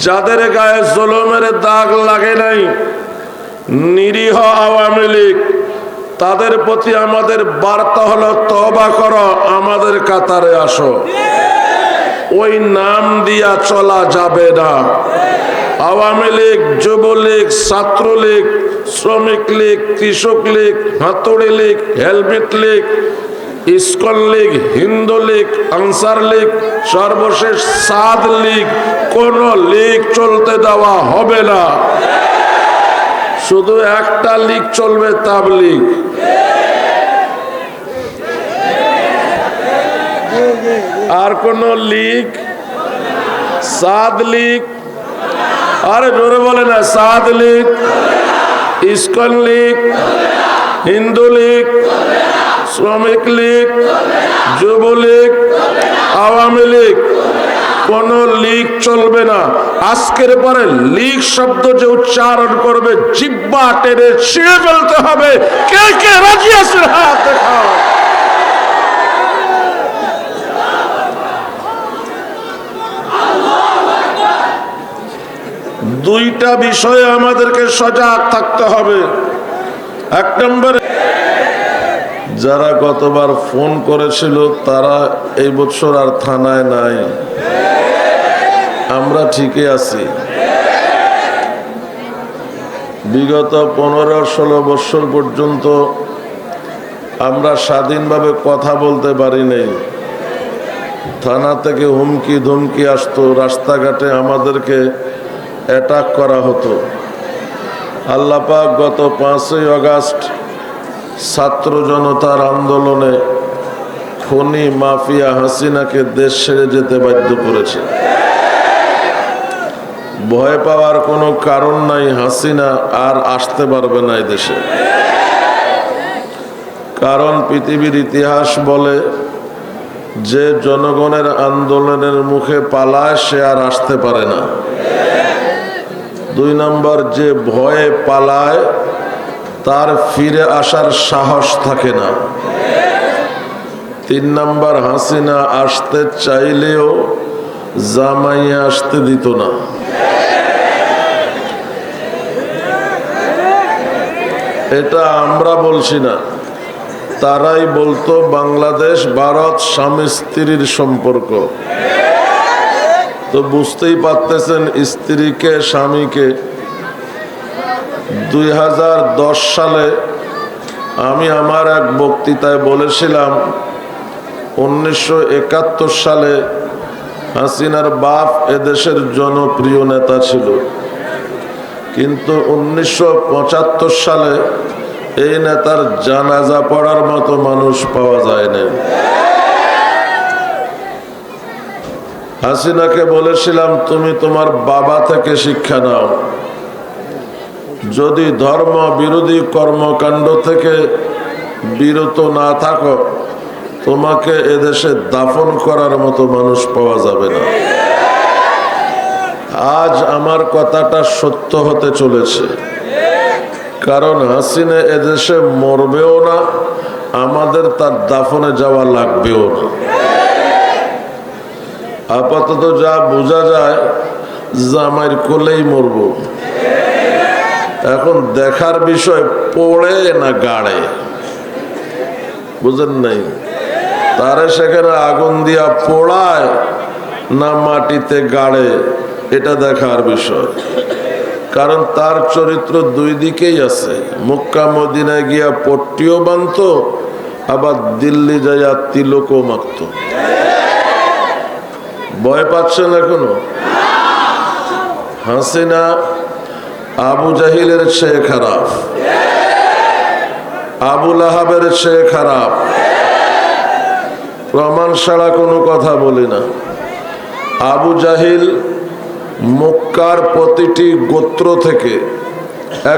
যাদের গায়ে জুলুমের দাগ লাগে নাই, নিরীহ আওয়ামী লীগ, তাদের প্রতি আমাদের বার্তা হলো তওবা করো, আমাদের কাতারে আসো। ওই নাম দিয়া চলা যাবে না। আওয়ামী লীগ, যুবলীগ, ছাত্রলীগ, শ্রমিক লীগ, কৃষক লীগ, হাতুড়ি League, helmet League, ISKCON League, Hindu League, answer League, সর্বশেষ সাদ লীগ, কোন লীগ চলতে দেওয়া হবে না। শুধু একটা লীগ চলবে, তাবলীগ। আর কোন লীগ, সাদ লীগ, আরে জোরে বলে না, সাদ লীগ, ইসকন লীগ, হিন্দু লীগ, শ্রমিক লীগ, যুবলীগ, আওয়ামী লীগ, কোন লীগ চলবে না। আজকের পরে লীগ শব্দ যে উচ্চারণ করবে, জিহ্বা টেনে ছিঁড়ে ফেলতে হবে। কে কে রাজি আছেন হাত দেখাও। দুইটা বিষয়ে আমাদেরকে সজাগ থাকতে হবে। এক নম্বরে, যারা গতবার ফোন করেছিল তারা এই বছর আর থানায় নাই, আমরা ঠিকই আছি। বিগত 15-16 বছর পর্যন্ত আমরা স্বাধীনভাবে কথা বলতে পারি নাই। থানা থেকে হুমকি ধমকি আসতো, রাস্তাঘাটে আমাদেরকে অ্যাটাক করা হতো। আল্লাহ পাক গত 5ই আগস্ট ছাত্র জনতার আন্দোলনে খুনি মাফিয়া হাসিনাকে দেশ ছেড়ে যেতে বাধ্য করেছে। ভয় পাওয়ার কোনো কারণ নাই, হাসিনা আর আসতে পারবে না এই দেশে। কারণ পৃথিবীর ইতিহাস বলে, যে জনগণের আন্দোলনের মুখে পালায় সে আর আসতে পারে না। 2 নম্বর, যে ভয়ে পালায় তার ফিরে আসার সাহস থাকে না। 3 নম্বর, হাসিনা আসতে চাইলেও জামাইয়ে আসতে দিত না। এটা আমরা বলছি না, তারাই বলতো। বাংলাদেশ ভারত স্বামী স্ত্রীর সম্পর্ক, তো বুঝতেই পারতেছেন স্ত্রীকে স্বামীকে। 2010 সালে আমি আমার এক বক্তৃতায় বলেছিলাম, 1971 সালে হাসিনার বাপ এদেশের জনপ্রিয় নেতা ছিল, কিন্তু 1975 সালে এই নেতার জানাজা পড়ার মতো মানুষ পাওয়া যায়নি। হাসিনাকে বলেছিলাম, তুমি তোমার বাবা থেকে শিক্ষা নাও, যদি ধর্ম বিরোধী কর্মকাণ্ড থেকে বিরত না থাকো, তোমাকে এদেশে দাফন করার মতো মানুষ পাওয়া যাবে না। আজ আমার কথাটা সত্য হতে চলেছে, কারণ হাসিনা এদেশে মরবেও না, আমাদের তার দাফনে যাওয়া লাগবেও না। আপাতত যা বোঝা যায়, জামাইয়ের কোলেই মরব। এখন দেখার বিষয় পড়ে না গাড়ে, বুঝেন নাই? তারে সেখানে আগুন দিয়া পোড়ায় না মাটিতে গাড়ে, এটা দেখার বিষয়। কারণ তার চরিত্র 2 দিকেই আছে। মক্কা মদিনায় গিয়া পট্টিও বানত, আবার দিল্লি যাইয়া তিলকও মাখত। ভয় পাচ্ছেন এখনো? হাসিনা আবু জাহিলের চেয়ে খারাপ, আবু লাহাবের চেয়ে খারাপ। প্রমাণ ছাড়া কোনো কথা বলি না। আবু জাহিল মক্কার প্রতিটি গোত্র থেকে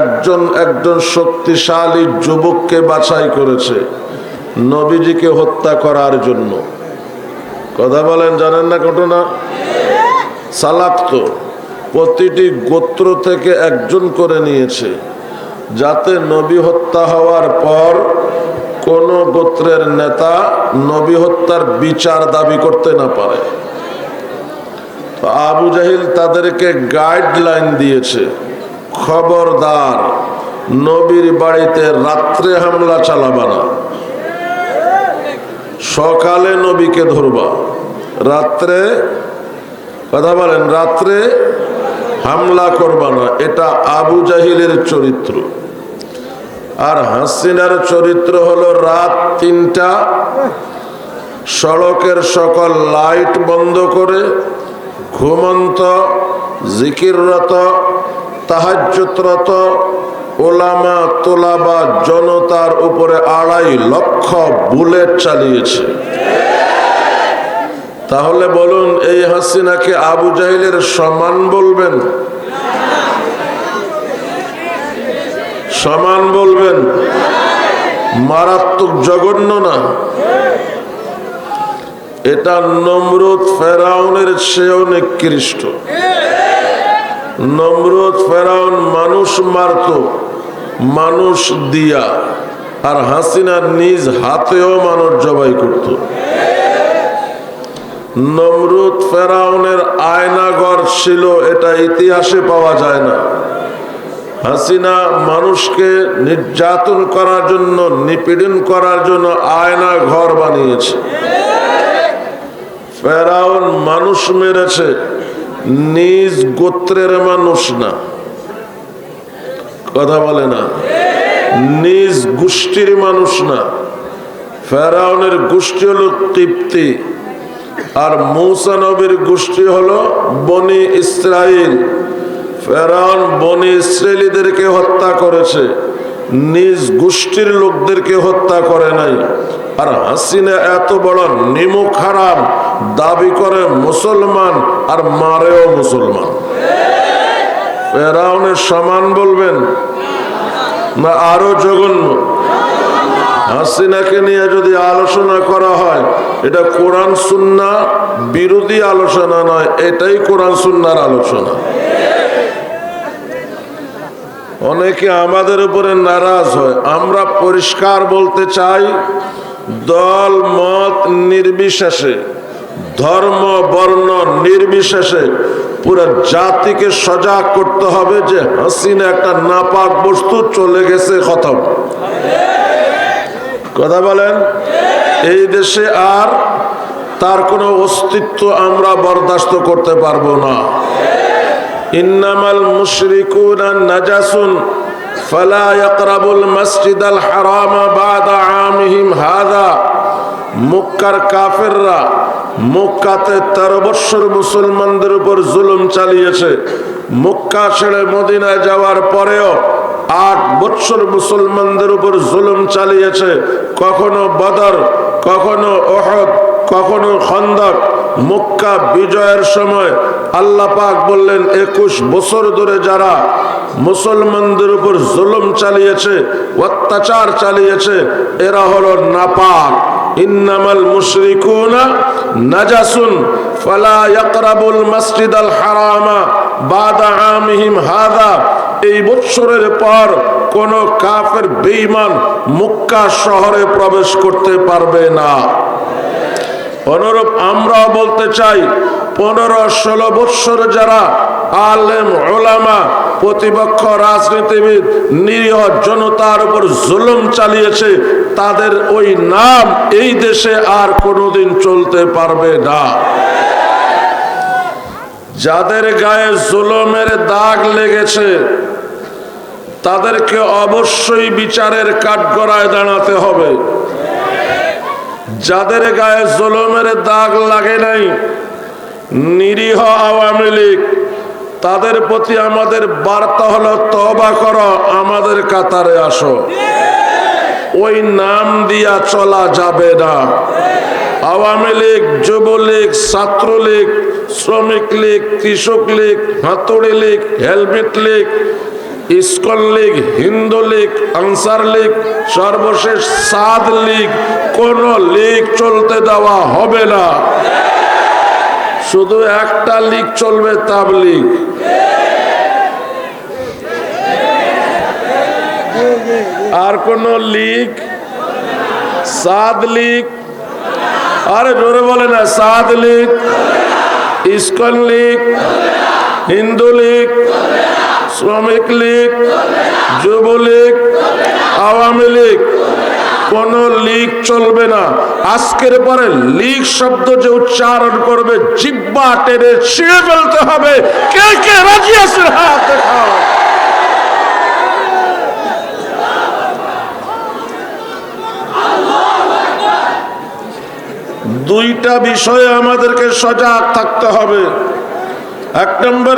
একজন একজন শক্তিশালী যুবককে বাছাই করেছে নবীজিকে হত্যা করার জন্য। কথা বলেন, জানেন না ঘটনা? সালাক্ত প্রতিটি গোত্র থেকে একজন করে নিয়েছে, যাতে নবী হত্যা হওয়ার পর কোন গোত্রের নেতা নবী হত্যার বিচার দাবি করতে না পারে। তো আবু জাহিল তাদেরকে গাইডলাইন দিয়েছে, খবরদার নবীর বাড়িতে রাত্রে হামলা চালাবা না, সকালে নবীকে ধরবা, রাত্রে কথা বলেন রাত্রে হামলা করবা না। এটা আবু জাহিলের চরিত্র। আর হাসিনার চরিত্র হলো রাত ৩টা সড়কের সকল লাইট বন্ধ করে ঘুমন্ত জিকিররত তাহাজ্জুদরত ওলামা তোলাবা জনতার উপরে ২.৫ লক্ষ বুলেট চালিয়েছে। তাহলে বলুন, এই হাসিনাকে আবু জাহিলের সমান বলবেন? সমান বলবেন? মারাত্মক জঘন্য না? এটা নমরুদ ফেরাউনের চেয়েও নিকৃষ্ট। নমরুদ ফেরাউন মানুষ মারত মানুষ দিয়া, আর হাসিনা নিজ হাতেও মানুষ জবাই করত। নমরুদ ফেরাউনের আয়নাঘর ছিল, এটা ইতিহাসে পাওয়া যায় না। হাসিনা মানুষকে নির্যাতন করার জন্য, নিপীড়ন করার জন্য আয়না ঘর বানিয়েছে। ফেরাউন মানুষ মেরেছে, নিজ গোত্রের মানুষ না, কথা বলে না, নিজ গোষ্ঠীর মানুষ না। ফেরাউনের গোষ্ঠী হলো কিপ্তি, আর মূসা নবীর গোষ্ঠী হলো বনি ইসরাইল। ফেরাউন বনি ইসরায়েলীদেরকে হত্যা করেছে, নিজ গোষ্ঠীর লোকদেরকে হত্যা করে নাই। আর হাসিনা এত বড় নিমুখ হারাম, দাবি করে মুসলমান আর মারেও মুসলমান। ফেরাউনের সমান বলবেন না আরো জঘন্য? হাসিনাকে নিয়ে যদি আলোচনা করা হয়, এটা কোরআন সুন্নাহ বিরোধী আলোচনা নয়, এটাই কোরআন সুন্নাহর আলোচনা। অনেকে আমাদের উপরে নারাজ হয়। আমরা পরিষ্কার বলতে চাই, দল মত নির্বিশেষে, ধর্ম বর্ণ নির্বিশেষে পুরো জাতিকে সজাগ করতে হবে যে হাসিনা একটা নাপাক বস্তু, চলে গেছে, খতম। কথা বলেন? এই দেশে আর তার কোনো অস্তিত্ব আমরা বরদাস্ত করতে পারবো না। ইন্নামাল মুশরিকুনা নাজাসুন ফালা ইয়াকরাবুল মাসজিদাল হারামা বাদা আমিহিম হাযা। মক্কার কাফেররা মক্কাতে 13 বছর মুসলমানদের উপর জুলুম চালিয়েছে। মক্কা ছেড়ে মদিনায় যাওয়ার পরেও 8 বছর মুসলমানদের উপর জুলুম চালিয়েছে। কখনো বদর, কখনো উহুদ, কখনো খন্দক। মক্কা বিজয়ের সময় আল্লাহ পাক বললেন, 21 বছর ধরে যারা মুসলমানদের উপর জুলুম চালিয়েছে, অত্যাচার চালিয়েছে, এরা হলো নাপাক। ইন্নামাল মুশরিকুনা নাজাসুন ফালা ইয়াকরাবুল মাসজিদাল হারামা বাদা আমিহিম হাযা। এই বছরের পর কোন কাফের বেঈমান মক্কা শহরে প্রবেশ করতে পারবে না। অনুরূপ আমরাও বলতে চাই, 15-16 বছর যারা আলেম ওলামা, প্রতিপক্ষ রাজনীতিবিদ, নিরীহ জনতার উপর জুলুম চালিয়েছে, তাদের ওই নাম এই দেশে আর কোনোদিন চলতে পারবে না। যাদের গায়ে জুলুমের দাগ লেগেছে তাদেরকে অবশ্যই বিচারের কাঠগড়ায় দাঁড়াতে হবে। যাদের গায়ে জুলুমের দাগ লাগে নাই, নিরীহ আওয়ামী লীগ, তাদের প্রতি আমাদের বার্তা হলো, তওবা করো, আমাদের কাতারে আসো। ওই নাম দিয়া চলা যাবে না। আওয়ামী লীগ, যুবলীগ, ছাত্রলীগ, শ্রমিক লীগ, কৃষক লীগ, হাতুড়ি League, helmet League, ISKCON League, Hindu League, answer League, সর্বশেষ সাদ লীগ, কোন লীগ চলতে দেওয়া হবে না। শুধু একটা লীগ চলবে, তাবলীগ। আর কোন লীগ, সাদ লীগ, আরে জোরে বলে না, সাদ লীগ, ইসকন লীগ, হিন্দু লীগ, শ্রমিক লীগ, যুবলীগ, আওয়ামী লীগ, কোন লীগ চলবে না। আজকের পরে লীগ শব্দ যে উচ্চারণ করবে জিহ্বা টেনে ছিঁড়ে ফেলতে হবে। কে কে রাজি আছে হাত দেখাও। দুইটা বিষয়ে আমাদেরকে সজাগ থাকতে হবে। এক নম্বরে